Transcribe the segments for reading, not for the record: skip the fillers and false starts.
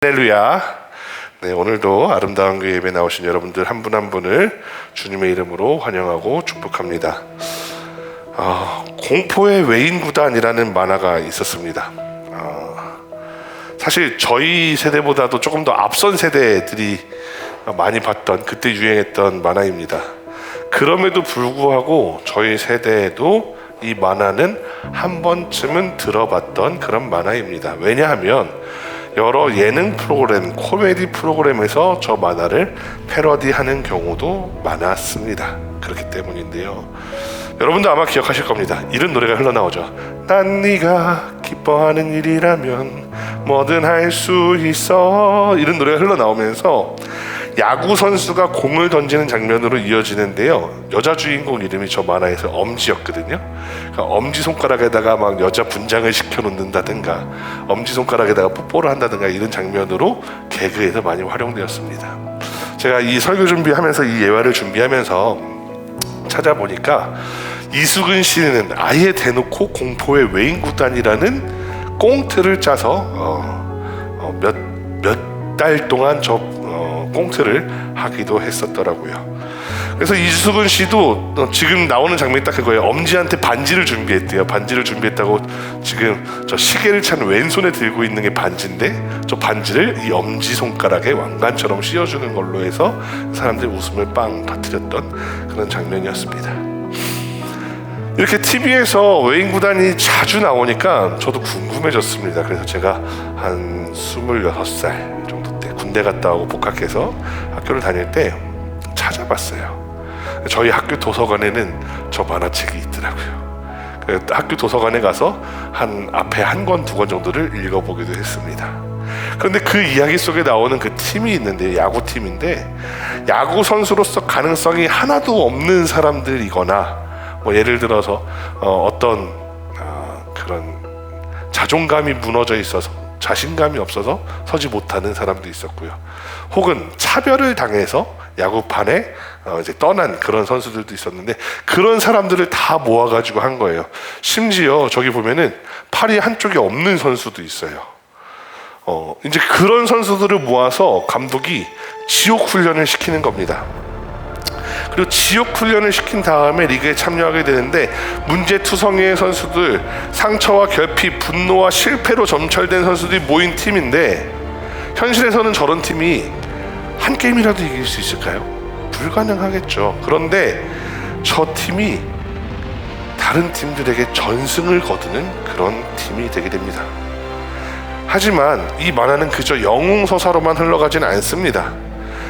할렐루야. 네, 오늘도 아름다운 그 예배 나오신 여러분들 한 분 한 분을 주님의 이름으로 환영하고 축복합니다. 공포의 외인구단이라는 만화가 있었습니다. 사실 저희 세대보다도 조금 더 앞선 세대들이 많이 봤던, 그때 유행했던 만화입니다. 그럼에도 불구하고 저희 세대에도 이 만화는 한 번쯤은 들어봤던 그런 만화입니다. 왜냐하면 여러 예능 프로그램, 코미디 프로그램에서 저 만화를 패러디하는 경우도 많았습니다. 그렇기 때문인데요, 여러분도 아마 기억하실 겁니다. 이런 노래가 흘러나오죠. 난 네가 기뻐하는 일이라면 뭐든 할 수 있어. 이런 노래가 흘러나오면서 야구 선수가 공을 던지는 장면으로 이어지는데요, 여자 주인공 이름이 저 만화에서 엄지였거든요. 그러니까 엄지손가락에다가 막 여자 분장을 시켜놓는다든가 엄지손가락에다가 뽀뽀를 한다든가 이런 장면으로 개그에서 많이 활용되었습니다. 제가 이 설교 준비하면서, 이 예화를 준비하면서 찾아보니까 이수근 씨는 아예 대놓고 공포의 외인구단이라는 꽁트를 짜서 몇 달 동안 저 꽁트를 하기도 했었더라고요. 그래서 이수근 씨도 지금 나오는 장면이 딱 그거예요. 엄지한테 반지를 준비했대요. 반지를 준비했다고 지금 저 시계를 찬 왼손에 들고 있는 게 반지인데, 저 반지를 이 엄지손가락에 왕관처럼 씌워주는 걸로 해서 사람들이 웃음을 빵 터뜨렸던 그런 장면이었습니다. 이렇게 TV에서 외인구단이 자주 나오니까 저도 궁금해졌습니다. 그래서 제가 한 26살 정도 때 군대 갔다 오고 복학해서 학교를 다닐 때 찾아봤어요. 저희 학교 도서관에는 저 만화책이 있더라고요. 학교 도서관에 가서 앞에 한 권, 두 권 정도를 읽어보기도 했습니다. 그런데 그 이야기 속에 나오는 그 팀이 있는데, 야구팀인데, 야구 선수로서 가능성이 하나도 없는 사람들이거나, 뭐 예를 들어서 어떤 그런 자존감이 무너져 있어서, 자신감이 없어서 서지 못하는 사람도 있었고요. 혹은 차별을 당해서 야구판에 이제 떠난 그런 선수들도 있었는데, 그런 사람들을 다 모아가지고 한 거예요. 심지어 저기 보면은 팔이 한쪽에 없는 선수도 있어요. 이제 그런 선수들을 모아서 감독이 지옥 훈련을 시키는 겁니다. 그리고 지옥 훈련을 시킨 다음에 리그에 참여하게 되는데, 문제투성이의 선수들, 상처와 결핍, 분노와 실패로 점철된 선수들이 모인 팀인데, 현실에서는 저런 팀이 한 게임이라도 이길 수 있을까요? 불가능하겠죠. 그런데 저 팀이 다른 팀들에게 전승을 거두는 그런 팀이 되게 됩니다. 하지만 이 만화는 그저 영웅서사로만 흘러가진 않습니다.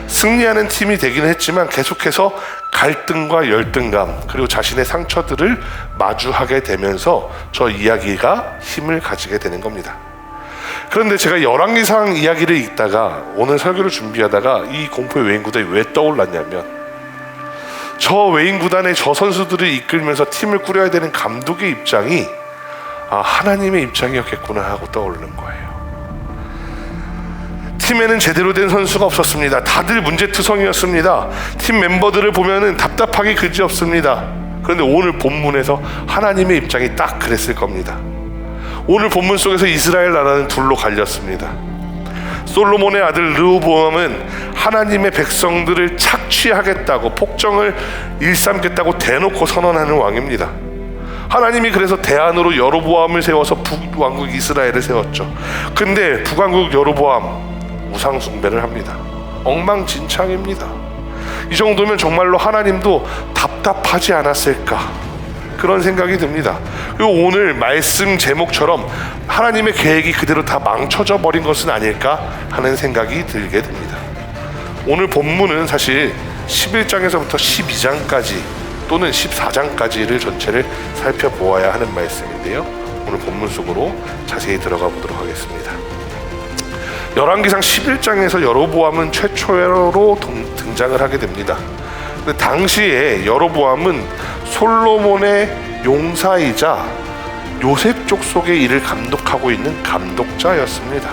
승리하는 팀이 되기는 했지만 계속해서 갈등과 열등감, 그리고 자신의 상처들을 마주하게 되면서 저 이야기가 힘을 가지게 되는 겁니다. 그런데 제가 열왕기상 이야기를 읽다가 오늘 설교를 준비하다가 이 공포의 외인구단이 왜 떠올랐냐면, 저 외인구단의 저 선수들을 이끌면서 팀을 꾸려야 되는 감독의 입장이 하나님의 입장이었겠구나 하고 떠오르는 거예요. 팀에는 제대로 된 선수가 없었습니다. 다들 문제투성이었습니다. 팀 멤버들을 보면은 답답하기 그지없습니다. 그런데 오늘 본문에서 하나님의 입장이 딱 그랬을 겁니다. 오늘 본문 속에서 이스라엘 나라는 둘로 갈렸습니다. 솔로몬의 아들 르호보암은 하나님의 백성들을 착취하겠다고, 폭정을 일삼겠다고 대놓고 선언하는 왕입니다. 하나님이 그래서 대안으로 여로보암을 세워서 북왕국 이스라엘을 세웠죠. 근데 북왕국 여로보암 우상 숭배를 합니다. 엉망진창입니다. 이 정도면 정말로 하나님도 답답하지 않았을까, 그런 생각이 듭니다. 그리고 오늘 말씀 제목처럼 하나님의 계획이 그대로 다 망쳐져 버린 것은 아닐까 하는 생각이 들게 됩니다. 오늘 본문은 사실 11장에서부터 12장까지 또는 14장까지를 전체를 살펴보아야 하는 말씀인데요, 오늘 본문 속으로 자세히 들어가 보도록 하겠습니다. 열왕기상 11장에서 여로보암은 최초로 등장을 하게 됩니다. 근데 당시에 여로보암은 솔로몬의 용사이자 요셉 족속의 일을 감독하고 있는 감독자였습니다.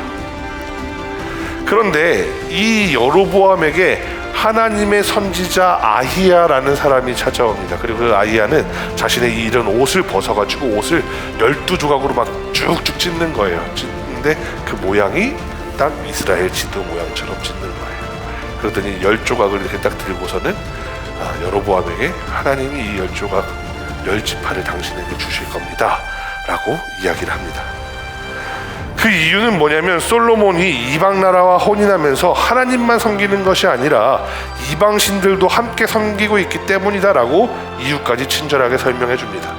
그런데 이 여로보암에게 하나님의 선지자 아히야라는 사람이 찾아옵니다. 그리고 그 아히야는 자신의 이런 옷을 벗어가지고 옷을 12조각으로 막 쭉쭉 찢는 거예요. 찢는데 그 모양이 딱 이스라엘 지도 모양처럼 짓는 거예요. 그러더니 10조각을 이렇게 딱 들고서는 여로보암에게 하나님이 이 10조각 10지파를 당신에게 주실 겁니다 라고 이야기를 합니다. 그 이유는 뭐냐면 솔로몬이 이방 나라와 혼인하면서 하나님만 섬기는 것이 아니라 이방 신들도 함께 섬기고 있기 때문이다 라고 이유까지 친절하게 설명해 줍니다.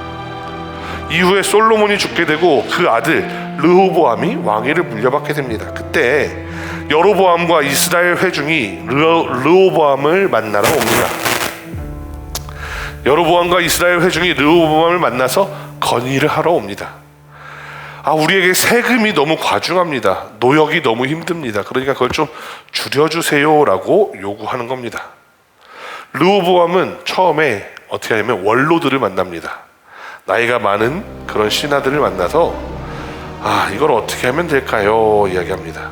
이후에 솔로몬이 죽게 되고 그 아들 르호보암이 왕위를 물려받게 됩니다. 그때 여로보암과 이스라엘 회중이 르호보암을 만나러 옵니다. 여로보암과 이스라엘 회중이 르호보암을 만나서 건의를 하러 옵니다. 우리에게 세금이 너무 과중합니다. 노역이 너무 힘듭니다. 그러니까 그걸 좀 줄여주세요 라고 요구하는 겁니다. 르호보암은 처음에 어떻게 하냐면 원로들을 만납니다. 나이가 많은 그런 신하들을 만나서 이걸 어떻게 하면 될까요? 이야기합니다.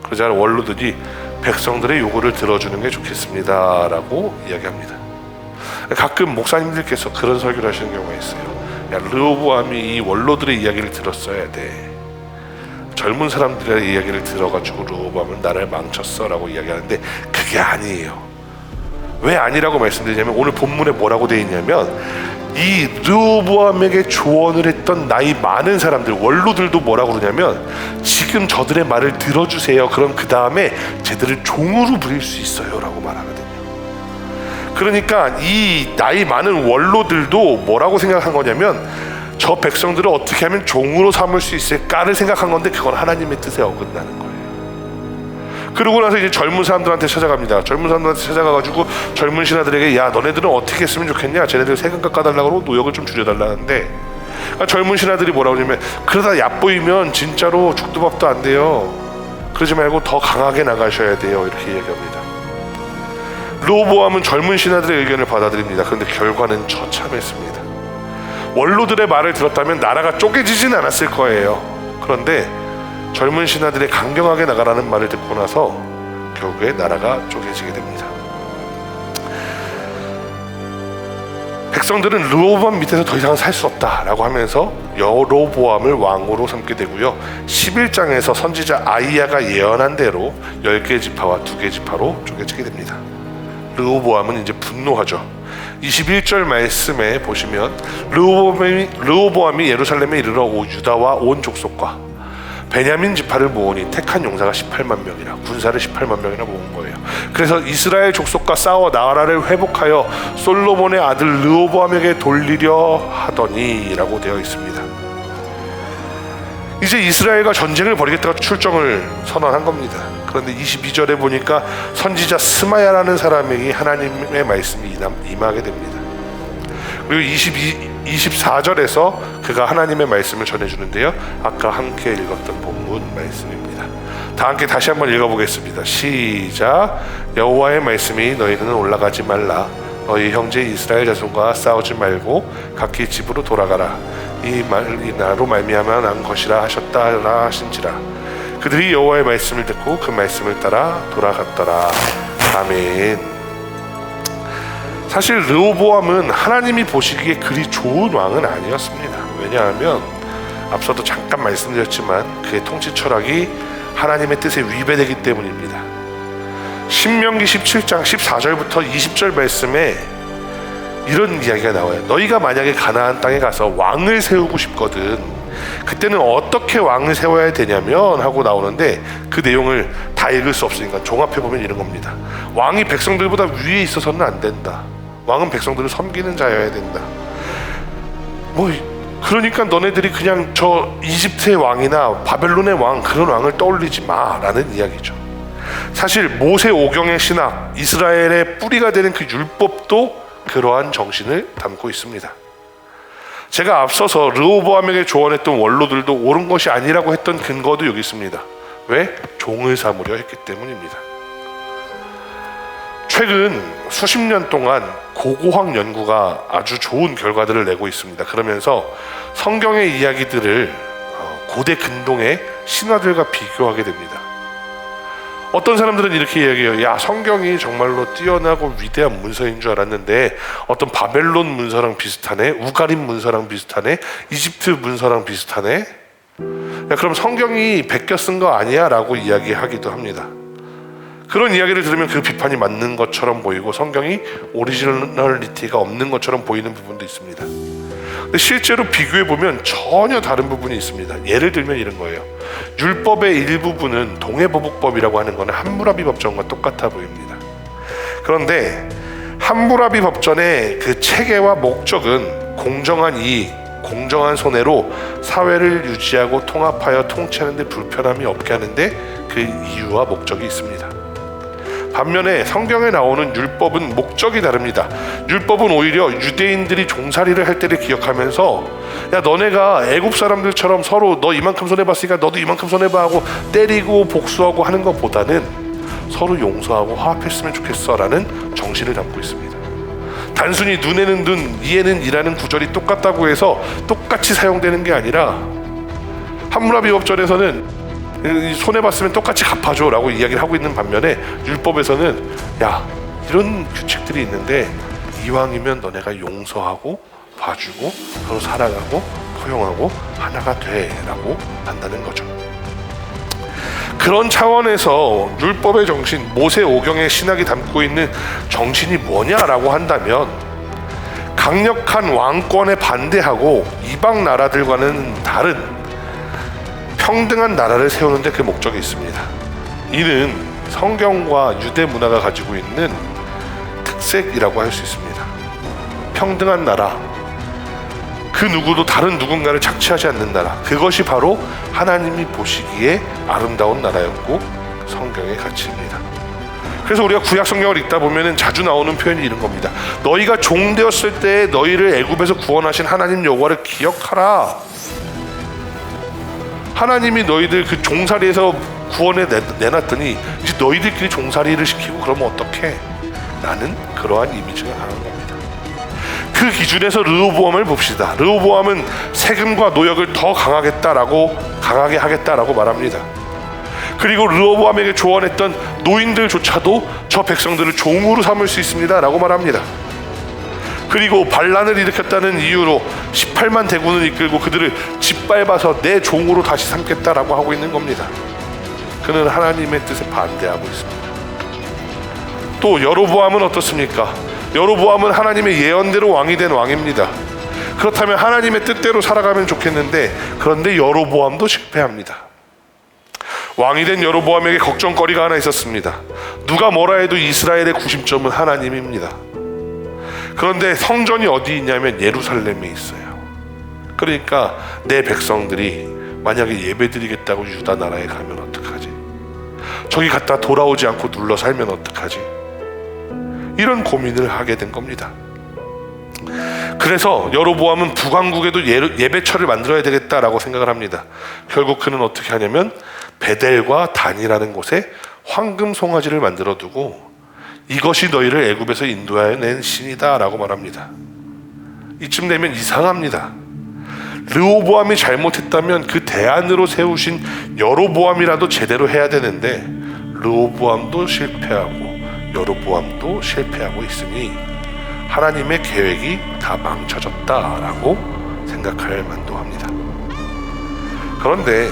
그러자 원로들이 백성들의 요구를 들어주는 게 좋겠습니다 라고 이야기합니다. 가끔 목사님들께서 그런 설교를 하시는 경우가 있어요. 르호보암이 이 원로들의 이야기를 들었어야 돼. 젊은 사람들의 이야기를 들어가지고 르호보암은 나를 망쳤어 라고 이야기하는데 그게 아니에요. 왜 아니라고 말씀드리냐면 오늘 본문에 뭐라고 되어 있냐면 이 르호보암에게 조언을 했던 나이 많은 사람들 원로들도 뭐라고 그러냐면 지금 저들의 말을 들어주세요. 그럼 그 다음에 쟤들을 종으로 부릴 수 있어요 라고 말하거든요. 그러니까 이 나이 많은 원로들도 뭐라고 생각한 거냐면 저 백성들을 어떻게 하면 종으로 삼을 수 있을까를 생각한 건데 그건 하나님의 뜻에 어긋나는 거예요. 그러고 나서 이제 젊은 사람들한테 찾아갑니다. 젊은 사람들한테 찾아가가지고 젊은 신하들에게 너네들은 어떻게 했으면 좋겠냐? 쟤네들 세금 깎아달라고 노역을 좀 줄여달라는데 젊은 신하들이 뭐라고 하냐면 그러다 얕보이면 진짜로 죽도 밥도 안 돼요. 그러지 말고 더 강하게 나가셔야 돼요. 이렇게 얘기합니다. 르호보암은 젊은 신하들의 의견을 받아들입니다. 그런데 결과는 처참했습니다. 원로들의 말을 들었다면 나라가 쪼개지진 않았을 거예요. 그런데 젊은 신하들의 강경하게 나가라는 말을 듣고 나서 결국에 나라가 쪼개지게 됩니다. 백성들은 르호보암 밑에서 더 이상 살 수 없다라고 하면서 여로보암을 왕으로 삼게 되고요. 11장에서 선지자 아이야가 예언한 대로 10개 지파와 2개 지파로 쪼개지게 됩니다. 르호보암은 이제 분노하죠. 21절 말씀에 보시면 르호보암이 예루살렘에 이르러 유다와 온 족속과 베냐민 지파를 모으니 택한 용사가 18만 명이라 군사를 18만 명이나 모은 거예요. 그래서 이스라엘 족속과 싸워 나라를 회복하여 솔로몬의 아들 르호보암에게 돌리려 하더니 라고 되어 있습니다. 이제 이스라엘과 전쟁을 벌이겠다고 출정을 선언한 겁니다. 그런데 22절에 보니까 선지자 스마야라는 사람에게 하나님의 말씀이 임하게 됩니다. 그리고 24절에서 그가 하나님의 말씀을 전해주는데요. 아까 함께 읽었던 본문 말씀입니다. 다 함께 다시 한번 읽어보겠습니다. 시작. 여호와의 말씀이 너희는 올라가지 말라. 너희 형제 이스라엘 자손과 싸우지 말고 각기 집으로 돌아가라. 이 나로 말미암아 난 것이라 하셨다라 하신지라. 그들이 여호와의 말씀을 듣고 그 말씀을 따라 돌아갔더라. 아멘. 사실 르호보암은 하나님이 보시기에 그리 좋은 왕은 아니었습니다. 왜냐하면 앞서도 잠깐 말씀드렸지만 그의 통치 철학이 하나님의 뜻에 위배되기 때문입니다. 신명기 17장 14절부터 20절 말씀에 이런 이야기가 나와요. 너희가 만약에 가나안 땅에 가서 왕을 세우고 싶거든 그때는 어떻게 왕을 세워야 되냐면 하고 나오는데 그 내용을 다 읽을 수 없으니까 종합해보면 이런 겁니다. 왕이 백성들보다 위에 있어서는 안 된다. 왕은 백성들을 섬기는 자여야 된다. 그러니까 너네들이 그냥 저 이집트의 왕이나 바벨론의 왕 그런 왕을 떠올리지 마라는 이야기죠. 사실 모세 오경의 신학, 이스라엘의 뿌리가 되는 그 율법도 그러한 정신을 담고 있습니다. 제가 앞서서 르호보암에게 조언했던 원로들도 옳은 것이 아니라고 했던 근거도 여기 있습니다. 왜? 종을 삼으려 했기 때문입니다. 최근 수십 년 동안 고고학 연구가 아주 좋은 결과들을 내고 있습니다. 그러면서 성경의 이야기들을 고대 근동의 신화들과 비교하게 됩니다. 어떤 사람들은 이렇게 이야기해요. 성경이 정말로 뛰어나고 위대한 문서인 줄 알았는데 어떤 바벨론 문서랑 비슷하네, 우가림 문서랑 비슷하네, 이집트 문서랑 비슷하네. 야, 그럼 성경이 베껴 쓴 거 아니야? 라고 이야기하기도 합니다. 그런 이야기를 들으면 그 비판이 맞는 것처럼 보이고 성경이 오리지널리티가 없는 것처럼 보이는 부분도 있습니다. 근데 실제로 비교해보면 전혀 다른 부분이 있습니다. 예를 들면 이런 거예요. 율법의 일부분은 동해보복법이라고 하는 것은 함무라비 법전과 똑같아 보입니다. 그런데 함무라비 법전의 그 체계와 목적은 공정한 이익, 공정한 손해로 사회를 유지하고 통합하여 통치하는 데 불편함이 없게 하는데 그 이유와 목적이 있습니다. 반면에 성경에 나오는 율법은 목적이 다릅니다. 율법은 오히려 유대인들이 종살이를 할 때를 기억하면서 야, 너네가 애굽 사람들처럼 서로 너 이만큼 손해봤으니까 너도 이만큼 손해봐 하고 때리고 복수하고 하는 것보다는 서로 용서하고 화합했으면 좋겠어 라는 정신을 담고 있습니다. 단순히 눈에는 눈, 이에는 이라는 구절이 똑같다고 해서 똑같이 사용되는 게 아니라 함무라비 법전에서는 손해봤으면 똑같이 갚아줘 라고 이야기를 하고 있는 반면에 율법에서는 야, 이런 규칙들이 있는데 이왕이면 너네가 용서하고 봐주고 서로 살아가고 포용하고 하나가 돼 라고 한다는 거죠. 그런 차원에서 율법의 정신, 모세오경의 신학이 담고 있는 정신이 뭐냐라고 한다면 강력한 왕권에 반대하고 이방 나라들과는 다른 평등한 나라를 세우는 데 그 목적이 있습니다. 이는 성경과 유대 문화가 가지고 있는 특색이라고 할 수 있습니다. 평등한 나라, 그 누구도 다른 누군가를 착취하지 않는 나라, 그것이 바로 하나님이 보시기에 아름다운 나라였고 성경의 가치입니다. 그래서 우리가 구약 성경을 읽다 보면 자주 나오는 표현이 이런 겁니다. 너희가 종 되었을 때 너희를 애굽에서 구원하신 하나님 여호와를 기억하라. 하나님이 너희들 그 종살이에서 구원해 내놨더니 이제 너희들끼리 종살이를 시키고 그러면 어떡해? 라는 그러한 이미지가 강한 겁니다. 그 기준에서 르호보암을 봅시다. 르호보암은 세금과 노역을 더 강하게 하겠다라고 말합니다. 그리고 르호보암에게 조언했던 노인들조차도 저 백성들을 종으로 삼을 수 있습니다 라고 말합니다. 그리고 반란을 일으켰다는 이유로 18만 대군을 이끌고 그들을 짓밟아서 내 종으로 다시 삼겠다라고 하고 있는 겁니다. 그는 하나님의 뜻에 반대하고 있습니다. 또 여로보암은 어떻습니까? 여로보암은 하나님의 예언대로 왕이 된 왕입니다. 그렇다면 하나님의 뜻대로 살아가면 좋겠는데 그런데 여로보암도 실패합니다. 왕이 된 여로보암에게 걱정거리가 하나 있었습니다. 누가 뭐라 해도 이스라엘의 구심점은 하나님입니다. 그런데 성전이 어디 있냐면 예루살렘에 있어요. 그러니까 내 백성들이 만약에 예배드리겠다고 유다 나라에 가면 어떡하지? 저기 갔다 돌아오지 않고 눌러 살면 어떡하지? 이런 고민을 하게 된 겁니다. 그래서 여로보암은 북왕국에도 예배처를 만들어야 되겠다라고 생각을 합니다. 결국 그는 어떻게 하냐면 베델과 단이라는 곳에 황금 송아지를 만들어 두고 이것이 너희를 애굽에서 인도해낸 신이다 라고 말합니다. 이쯤 되면 이상합니다. 르호보암이 잘못했다면 그 대안으로 세우신 여로보암이라도 제대로 해야 되는데 르호보암도 실패하고 여로보암도 실패하고 있으니 하나님의 계획이 다 망쳐졌다라고 생각할 만도 합니다. 그런데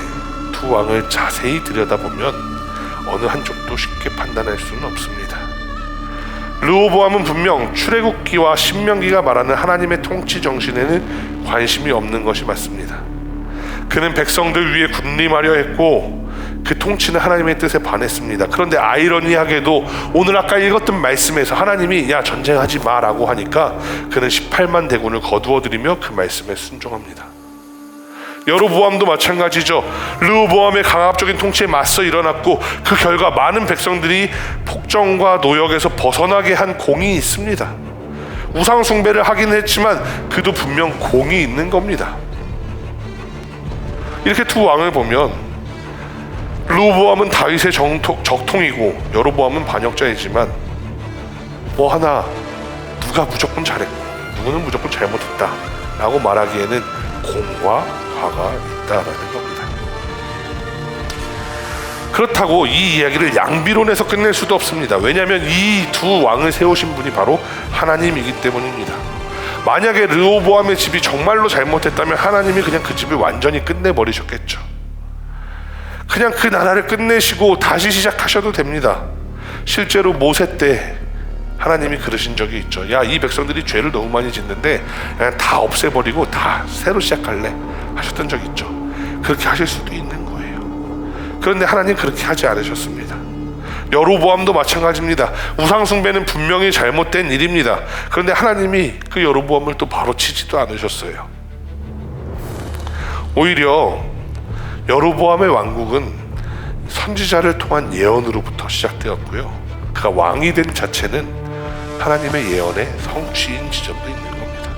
두 왕을 자세히 들여다보면 어느 한쪽도 쉽게 판단할 수는 없습니다. 르호보암은 분명 출애굽기와 신명기가 말하는 하나님의 통치 정신에는 관심이 없는 것이 맞습니다. 그는 백성들 위에 군림하려 했고 그 통치는 하나님의 뜻에 반했습니다. 그런데 아이러니하게도 오늘 아까 읽었던 말씀에서 하나님이 야 전쟁하지 마라고 하니까 그는 18만 대군을 거두어들이며 그 말씀에 순종합니다. 여로보암도 마찬가지죠. 르호보암의 강압적인 통치에 맞서 일어났고 그 결과 많은 백성들이 폭정과 노역에서 벗어나게 한 공이 있습니다. 우상 숭배를 하긴 했지만 그도 분명 공이 있는 겁니다. 이렇게 두 왕을 보면 르호보암은 다윗의 적통이고 여로보암은 반역자이지만 뭐 하나 누가 무조건 잘했고 누구는 무조건 잘못했다 라고 말하기에는 공과 화가 있다라는 겁니다. 그렇다고 이 이야기를 양비론에서 끝낼 수도 없습니다. 왜냐하면 이 두 왕을 세우신 분이 바로 하나님이기 때문입니다. 만약에 르호보암의 집이 정말로 잘못했다면 하나님이 그냥 그 집을 완전히 끝내버리셨겠죠. 그냥 그 나라를 끝내시고 다시 시작하셔도 됩니다. 실제로 모세 때 하나님이 그러신 적이 있죠. 야, 이 백성들이 죄를 너무 많이 짓는데 그냥 다 없애버리고 다 새로 시작할래 하셨던 적이 있죠. 그렇게 하실 수도 있는 거예요. 그런데 하나님 그렇게 하지 않으셨습니다. 여로보암도 마찬가지입니다. 우상숭배는 분명히 잘못된 일입니다. 그런데 하나님이 그 여로보암을 또 바로 치지도 않으셨어요. 오히려 여로보암의 왕국은 선지자를 통한 예언으로부터 시작되었고요, 그가 왕이 된 자체는 하나님의 예언의 성취인 지점도 있는 겁니다.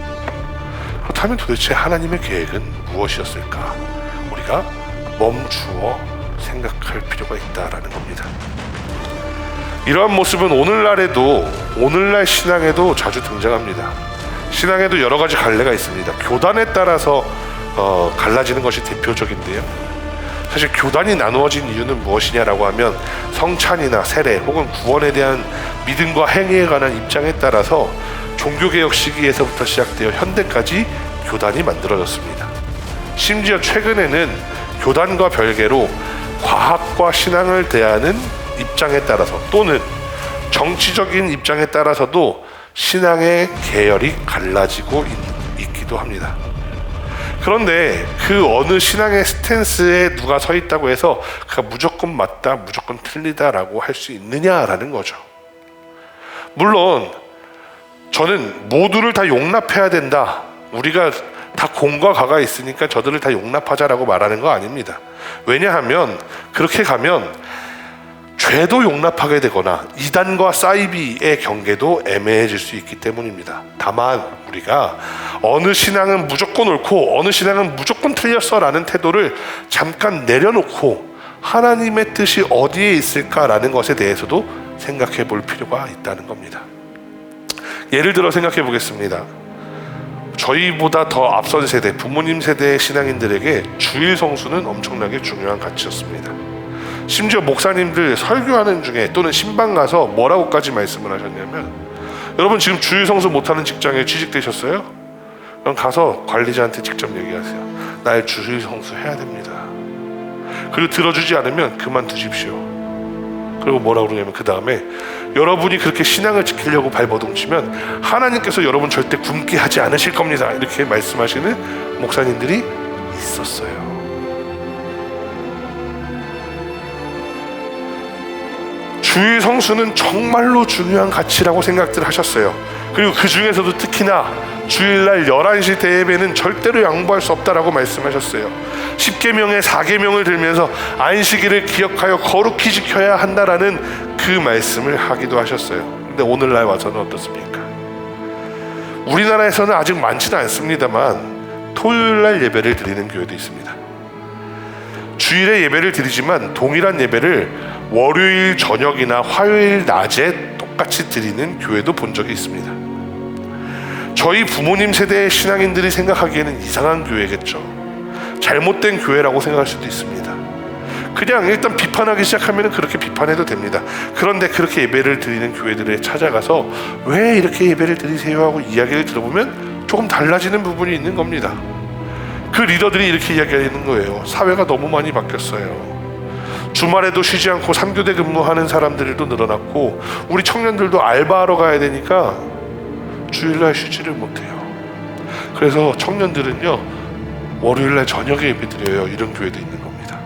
그렇다면 도대체 하나님의 계획은 무엇이었을까? 우리가 멈추어 생각할 필요가 있다라는 겁니다. 이러한 모습은 오늘날 신앙에도 자주 등장합니다. 신앙에도 여러 가지 갈래가 있습니다. 교단에 따라서 갈라지는 것이 대표적인데요, 사실 교단이 나누어진 이유는 무엇이냐라고 하면 성찬이나 세례 혹은 구원에 대한 믿음과 행위에 관한 입장에 따라서 종교개혁 시기에서부터 시작되어 현대까지 교단이 만들어졌습니다. 심지어 최근에는 교단과 별개로 과학과 신앙을 대하는 입장에 따라서 또는 정치적인 입장에 따라서도 신앙의 계열이 갈라지고 있기도 합니다. 그런데 그 어느 신앙의 스탠스에 누가 서 있다고 해서 그가 무조건 맞다, 무조건 틀리다라고 할 수 있느냐라는 거죠. 물론 저는 모두를 다 용납해야 된다, 우리가 다 공과 가가 있으니까 저들을 다 용납하자라고 말하는 거 아닙니다. 왜냐하면 그렇게 가면 죄도 용납하게 되거나 이단과 사이비의 경계도 애매해질 수 있기 때문입니다. 다만 우리가 어느 신앙은 무조건 옳고 어느 신앙은 무조건 틀렸어 라는 태도를 잠깐 내려놓고 하나님의 뜻이 어디에 있을까라는 것에 대해서도 생각해 볼 필요가 있다는 겁니다. 예를 들어 생각해 보겠습니다. 저희보다 더 앞선 세대, 부모님 세대의 신앙인들에게 주일 성수는 엄청나게 중요한 가치였습니다. 심지어 목사님들 설교하는 중에 또는 신방 가서 뭐라고까지 말씀을 하셨냐면, 여러분 지금 주일 성수 못하는 직장에 취직되셨어요? 그럼 가서 관리자한테 직접 얘기하세요. 나 주일 성수 해야 됩니다. 그리고 들어주지 않으면 그만두십시오. 그리고 뭐라고 그러냐면 그 다음에 여러분이 그렇게 신앙을 지키려고 발버둥치면 하나님께서 여러분 절대 굶게 하지 않으실 겁니다, 이렇게 말씀하시는 목사님들이 있었어요. 주일 성수는 정말로 중요한 가치라고 생각들 하셨어요. 그리고 그 중에서도 특히나 주일날 11시 대예배는 절대로 양보할 수 없다라고 말씀하셨어요. 10계명의 4계명을 들면서 안식일을 기억하여 거룩히 지켜야 한다라는 그 말씀을 하기도 하셨어요. 근데 오늘날 와서는 어떻습니까? 우리나라에서는 아직 많지는 않습니다만 토요일날 예배를 드리는 교회도 있습니다. 주일에 예배를 드리지만 동일한 예배를 월요일 저녁이나 화요일 낮에 똑같이 드리는 교회도 본 적이 있습니다. 저희 부모님 세대의 신앙인들이 생각하기에는 이상한 교회겠죠. 잘못된 교회라고 생각할 수도 있습니다. 그냥 일단 비판하기 시작하면 그렇게 비판해도 됩니다. 그런데 그렇게 예배를 드리는 교회들에 찾아가서 왜 이렇게 예배를 드리세요 하고 이야기를 들어보면 조금 달라지는 부분이 있는 겁니다. 그 리더들이 이렇게 이야기하는 거예요. 사회가 너무 많이 바뀌었어요. 주말에도 쉬지 않고 3교대 근무하는 사람들도 늘어났고 우리 청년들도 알바하러 가야 되니까 주일날 쉬지를 못해요. 그래서 청년들은요 월요일날 저녁에 예배 드려요, 이런 교회도 있는 겁니다.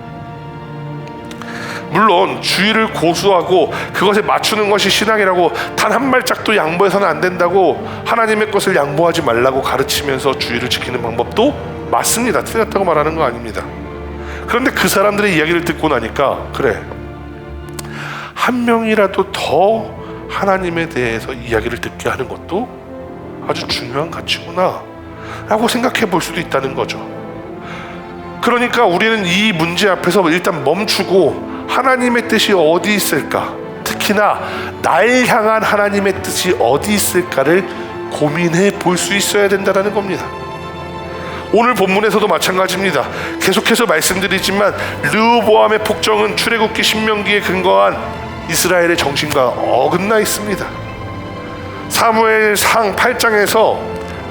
물론 주일을 고수하고 그것에 맞추는 것이 신앙이라고 단 한 발짝도 양보해서는 안 된다고 하나님의 것을 양보하지 말라고 가르치면서 주일을 지키는 방법도 맞습니다. 틀렸다고 말하는 거 아닙니다. 그런데 그 사람들의 이야기를 듣고 나니까 그래, 한 명이라도 더 하나님에 대해서 이야기를 듣게 하는 것도 아주 중요한 가치구나 라고 생각해 볼 수도 있다는 거죠. 그러니까 우리는 이 문제 앞에서 일단 멈추고 하나님의 뜻이 어디 있을까, 특히나 날 향한 하나님의 뜻이 어디 있을까를 고민해 볼 수 있어야 된다는 겁니다. 오늘 본문에서도 마찬가지입니다. 계속해서 말씀드리지만 르호보암의 폭정은 출애굽기 신명기에 근거한 이스라엘의 정신과 어긋나 있습니다. 사무엘상 8장에서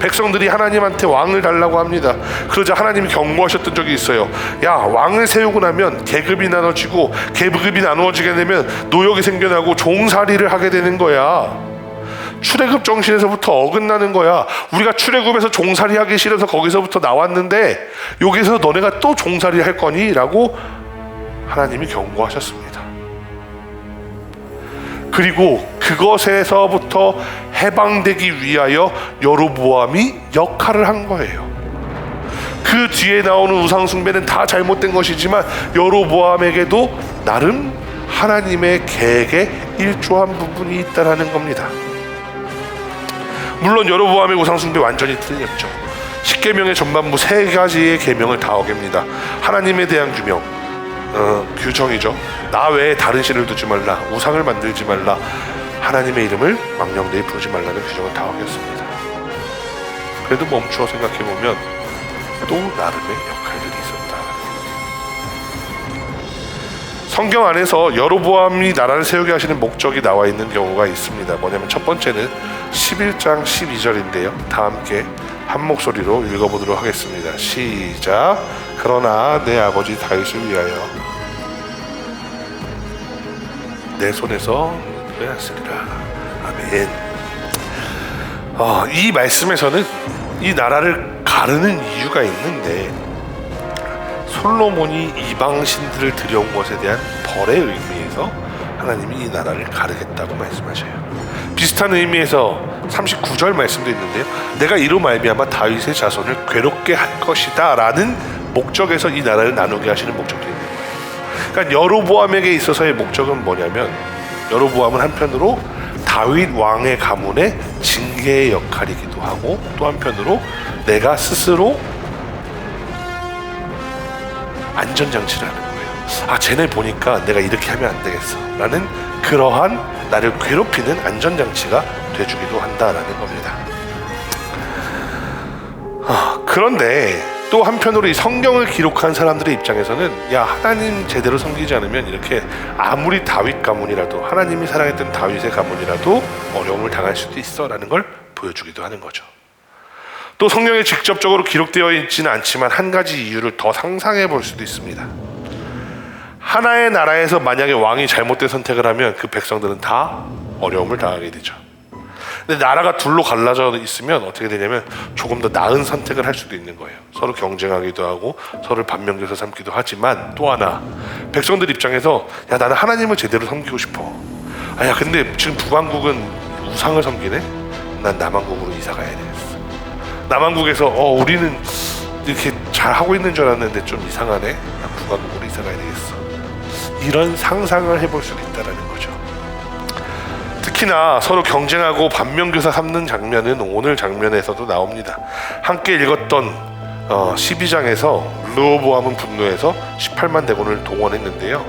백성들이 하나님한테 왕을 달라고 합니다. 그러자 하나님이 경고하셨던 적이 있어요. 야, 왕을 세우고 나면 계급이 나눠지고, 계급이 나누어지게 되면 노역이 생겨나고 종살이를 하게 되는 거야. 출애굽 정신에서부터 어긋나는 거야. 우리가 출애굽에서 종살이 하기 싫어서 거기서부터 나왔는데 여기서 너네가 또 종살이 할 거니? 라고 하나님이 경고하셨습니다. 그리고 그것에서부터 해방되기 위하여 여로보암이 역할을 한 거예요. 그 뒤에 나오는 우상 숭배는 다 잘못된 것이지만 여로보암에게도 나름 하나님의 계획에 일조한 부분이 있다라는 겁니다. 물론 여로보암의 우상 숭배 완전히 틀렸죠. 10계명의 전반부 3가지의 계명을 다 어깁니다. 하나님에 대한 규명, 규정이죠. 나 외에 다른 신을 두지 말라, 우상을 만들지 말라, 하나님의 이름을 망령되이 부르지 말라는 규정을 다 어겼습니다. 그래도 멈추어 생각해보면 또 나름의 역할들이 있었다. 성경 안에서 여로보암이 나라를 세우게 하시는 목적이 나와 있는 경우가 있습니다. 뭐냐면 첫 번째는 11장 12절인데요. 다 함께 한 목소리로 읽어보도록 하겠습니다. 시작. 그러나 내 아버지 다윗을 위하여 내 손에서 빼앗으리라. 아멘. 이 말씀에서는 이 나라를 가르는 이유가 있는데, 솔로몬이 이방신들을 들여온 것에 대한 벌의 의미에서 하나님이 이 나라를 가르겠다고 말씀하셔요. 비슷한 의미에서 39절 말씀도 있는데요. 내가 이로 말미암아 다윗의 자손을 괴롭게 할 것이다 라는 목적에서 이 나라를 나누게 하시는 목적도 있는 거예요. 그러니까 여로보암에게 있어서의 목적은 뭐냐면, 여로보암은 한편으로 다윗 왕의 가문의 징계의 역할이기도 하고, 또 한편으로 내가 스스로 안전장치를 하는 거예요. 쟤네 보니까 내가 이렇게 하면 안 되겠어 라는 그러한 나를 괴롭히는 안전장치가 돼주기도 한다라는 겁니다. 그런데 또 한편으로 이 성경을 기록한 사람들의 입장에서는, 야, 하나님 제대로 섬기지 않으면 이렇게 아무리 다윗 가문이라도, 하나님이 사랑했던 다윗의 가문이라도 어려움을 당할 수도 있어 라는 걸 보여주기도 하는 거죠. 또 성경에 직접적으로 기록되어 있지는 않지만 한 가지 이유를 더 상상해 볼 수도 있습니다. 하나의 나라에서 만약에 왕이 잘못된 선택을 하면 그 백성들은 다 어려움을 당하게 되죠. 근데 나라가 둘로 갈라져 있으면 어떻게 되냐면 조금 더 나은 선택을 할 수도 있는 거예요. 서로 경쟁하기도 하고 서로를 반면교사 삼기도 하지만, 또 하나 백성들 입장에서, 야, 나는 하나님을 제대로 섬기고 싶어. 야, 근데 지금 북왕국은 우상을 섬기네? 난 남왕국으로 이사 가야 되겠어. 남왕국에서 우리는 이렇게 잘 하고 있는 줄 알았는데 좀 이상하네. 난 북왕국으로 이사 가야 되겠어. 이런 상상을 해볼 수도 있다는 거죠. 특히나 서로 경쟁하고 반면교사 삼는 장면은 오늘 장면에서도 나옵니다. 함께 읽었던 12장에서 르호보암은 분노해서 18만 대군을 동원했는데요.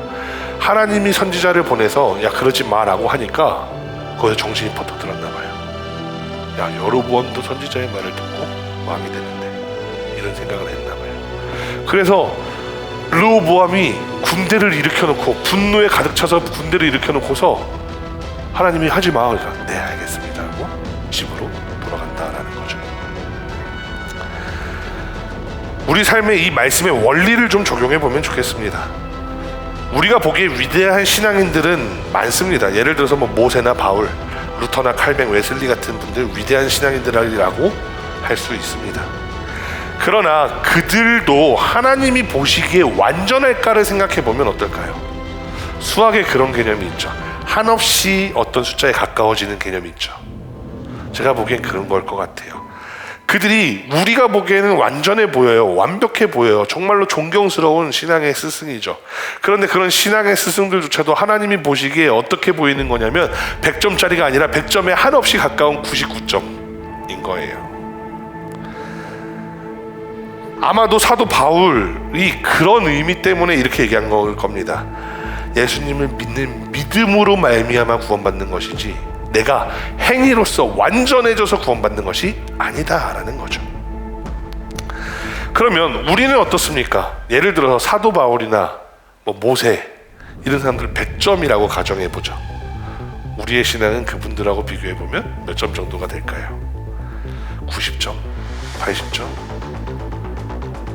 하나님이 선지자를 보내서 야, 그러지 마라고 하니까 거기서 정신이 퍼뜩 들었나 봐요. 야, 여로보암도 선지자의 말을 듣고 왕이 되는데, 이런 생각을 했나 봐요. 그래서 르호보암이 군대를 일으켜놓고, 분노에 가득 차서 군대를 일으켜놓고서 하나님이 하지 마. 그러니까 네, 알겠습니다 하고 집으로 돌아간다라는 거죠. 우리 삶의 이 말씀의 원리를 좀 적용해 보면 좋겠습니다. 우리가 보기에 위대한 신앙인들은 많습니다. 예를 들어서 모세나 바울, 루터나 칼뱅, 웨슬리 같은 분들 위대한 신앙인들이라고 할 수 있습니다. 그러나 그들도 하나님이 보시기에 완전할까를 생각해 보면 어떨까요? 수학에 그런 개념이 있죠. 한없이 어떤 숫자에 가까워지는 개념이 있죠. 제가 보기엔 그런 걸 것 같아요. 그들이 우리가 보기에는 완전해 보여요. 완벽해 보여요. 정말로 존경스러운 신앙의 스승이죠. 그런데 그런 신앙의 스승들조차도 하나님이 보시기에 어떻게 보이는 거냐면 100점짜리가 아니라 100점에 한없이 가까운 99점인 거예요. 아마도 사도 바울이 그런 의미 때문에 이렇게 얘기한 걸 겁니다. 예수님을 믿는 믿음으로 말미암아 구원받는 것이지 내가 행위로서 완전해져서 구원받는 것이 아니다라는 거죠. 그러면 우리는 어떻습니까? 예를 들어서 사도 바울이나 모세 이런 사람들 100점이라고 가정해보죠. 우리의 신앙은 그분들하고 비교해보면 몇 점 정도가 될까요? 90점, 80점,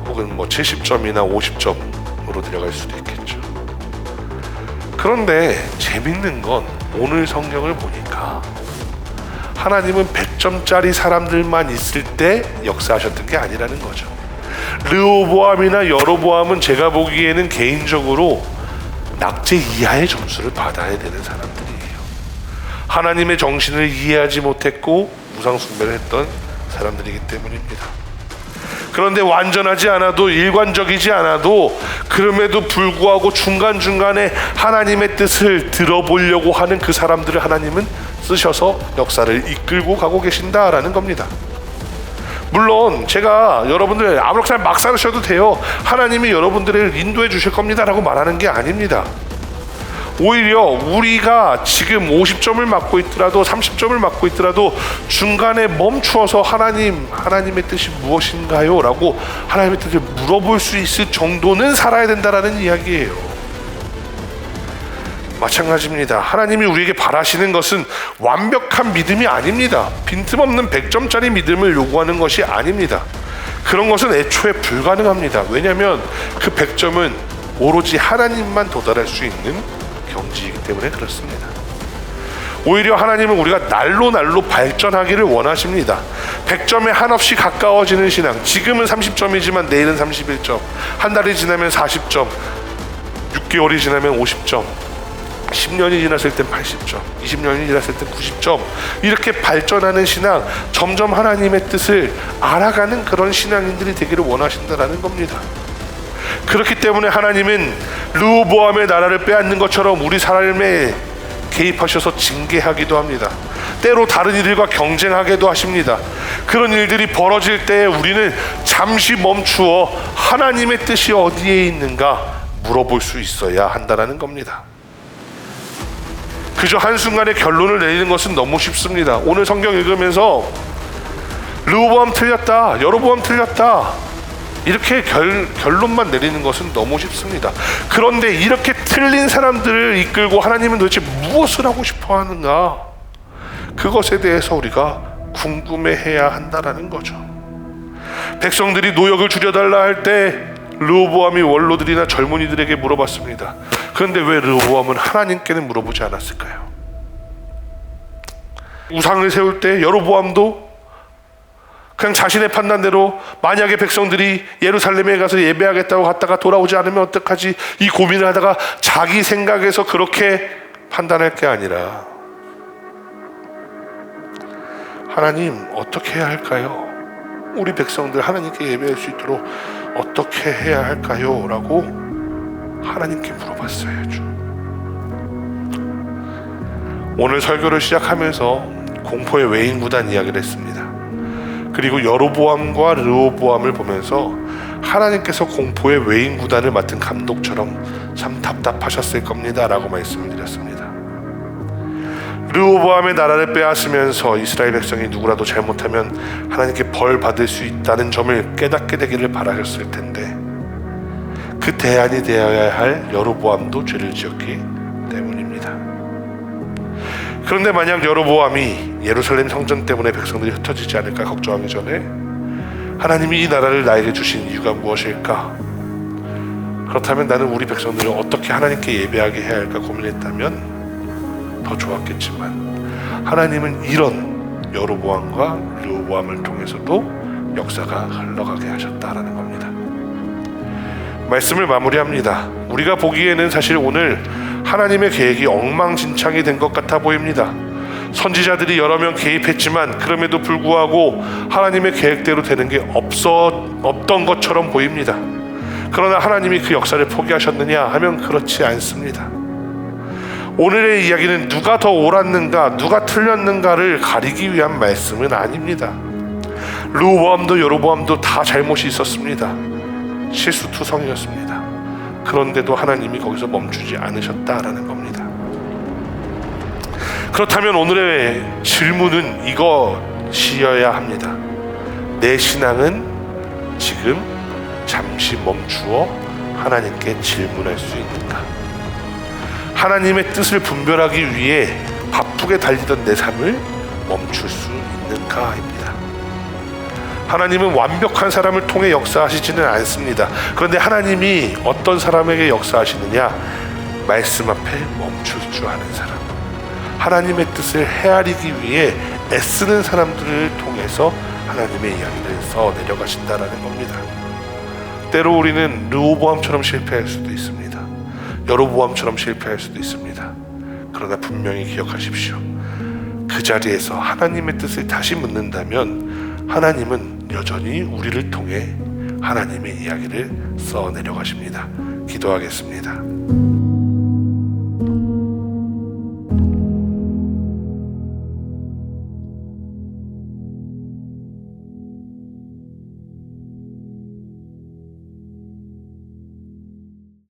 혹은 뭐 70점이나 50점으로 들어갈 수도 있겠죠. 그런데 재밌는 건 오늘 성경을 보니까 하나님은 100점짜리 사람들만 있을 때 역사하셨던 게 아니라는 거죠. 르호보암이나 여로보암은 제가 보기에는 개인적으로 낙제 이하의 점수를 받아야 되는 사람들이에요. 하나님의 정신을 이해하지 못했고 우상 숭배를 했던 사람들이기 때문입니다. 그런데 완전하지 않아도, 일관적이지 않아도, 그럼에도 불구하고 중간중간에 하나님의 뜻을 들어보려고 하는 그 사람들을 하나님은 쓰셔서 역사를 이끌고 가고 계신다라는 겁니다. 물론 제가 여러분들 아무렇게나 막 살으셔도 돼요, 하나님이 여러분들을 인도해 주실 겁니다 라고 말하는 게 아닙니다. 오히려 우리가 지금 50점을 맞고 있더라도 30점을 맞고 있더라도 중간에 멈추어서 하나님의 뜻이 무엇인가요? 라고 하나님의 뜻을 물어볼 수 있을 정도는 살아야 된다라는 이야기예요. 마찬가지입니다. 하나님이 우리에게 바라시는 것은 완벽한 믿음이 아닙니다. 빈틈없는 100점짜리 믿음을 요구하는 것이 아닙니다. 그런 것은 애초에 불가능합니다. 왜냐하면 그 100점은 오로지 하나님만 도달할 수 있는 경지이기 때문에 그렇습니다. 오히려 하나님은 우리가 날로 발전하기를 원하십니다. 100점에 한없이 가까워지는 신앙, 지금은 30점이지만 내일은 31점, 한 달이 지나면 40점, 6개월이 지나면 50점, 10년이 지났을 땐 80점, 20년이 지났을 땐 90점, 이렇게 발전하는 신앙, 점점 하나님의 뜻을 알아가는 그런 신앙인들이 되기를 원하신다라는 겁니다. 그렇기 때문에 하나님은 르호보암의 나라를 빼앗는 것처럼 우리 삶에 개입하셔서 징계하기도 합니다. 때로 다른 이들과 경쟁하게도 하십니다. 그런 일들이 벌어질 때 우리는 잠시 멈추어 하나님의 뜻이 어디에 있는가 물어볼 수 있어야 한다는 겁니다. 그저 한순간에 결론을 내리는 것은 너무 쉽습니다. 오늘 성경 읽으면서 르호보암 틀렸다, 여로보암 틀렸다, 이렇게 결론만 내리는 것은 너무 쉽습니다. 그런데 이렇게 틀린 사람들을 이끌고 하나님은 도대체 무엇을 하고 싶어 하는가, 그것에 대해서 우리가 궁금해해야 한다라는 거죠. 백성들이 노역을 줄여달라 할 때 르호보암이 원로들이나 젊은이들에게 물어봤습니다. 그런데 왜 르호보암은 하나님께는 물어보지 않았을까요? 우상을 세울 때 여로보암도 그냥 자신의 판단대로, 만약에 백성들이 예루살렘에 가서 예배하겠다고 갔다가 돌아오지 않으면 어떡하지, 이 고민을 하다가 자기 생각에서 그렇게 판단할 게 아니라, 하나님 어떻게 해야 할까요? 우리 백성들 하나님께 예배할 수 있도록 어떻게 해야 할까요? 라고 하나님께 물어봤어야죠. 오늘 설교를 시작하면서 공포의 외인구단 이야기를 했습니다. 그리고 여로보암과 르호보암을 보면서 하나님께서 공포의 외인구단을 맡은 감독처럼 참 답답하셨을 겁니다 라고 말씀을 드렸습니다. 르호보암의 나라를 빼앗으면서 이스라엘 백성이 누구라도 잘못하면 하나님께 벌 받을 수 있다는 점을 깨닫게 되기를 바라셨을 텐데, 그 대안이 되어야 할 여로보암도 죄를 지었기 때문입니다. 그런데 만약 여로보암이 예루살렘 성전 때문에 백성들이 흩어지지 않을까 걱정하기 전에 하나님이 이 나라를 나에게 주신 이유가 무엇일까? 그렇다면 나는 우리 백성들을 어떻게 하나님께 예배하게 해야 할까 고민했다면 더 좋았겠지만, 하나님은 이런 여로보암과 르호보암을 통해서도 역사가 흘러가게 하셨다라는 겁니다. 말씀을 마무리합니다. 우리가 보기에는 사실 오늘 하나님의 계획이 엉망진창이 된 것 같아 보입니다. 선지자들이 여러 명 개입했지만 그럼에도 불구하고 하나님의 계획대로 되는 게 없던 것처럼 보입니다. 그러나 하나님이 그 역사를 포기하셨느냐 하면 그렇지 않습니다. 오늘의 이야기는 누가 더 옳았는가, 누가 틀렸는가를 가리기 위한 말씀은 아닙니다. 르호보암도 여로보암도 다 잘못이 있었습니다. 실수투성이었습니다. 그런데도 하나님이 거기서 멈추지 않으셨다라는 겁니다. 그렇다면 오늘의 질문은 이것이어야 합니다. 내 신앙은 지금 잠시 멈추어 하나님께 질문할 수 있는가? 하나님의 뜻을 분별하기 위해 바쁘게 달리던 내 삶을 멈출 수 있는가입니다. 하나님은 완벽한 사람을 통해 역사하시지는 않습니다. 그런데 하나님이 어떤 사람에게 역사하시느냐? 말씀 앞에 멈출 줄 아는 사람, 하나님의 뜻을 헤아리기 위해 애쓰는 사람들을 통해서 하나님의 이야기를 써 내려가신다라는 겁니다. 때로 우리는 르호보암처럼 실패할 수도 있습니다. 여로보암처럼 실패할 수도 있습니다. 그러나 분명히 기억하십시오. 그 자리에서 하나님의 뜻을 다시 묻는다면 하나님은 여전히 우리를 통해 하나님의 이야기를 써 내려가십니다. 기도하겠습니다.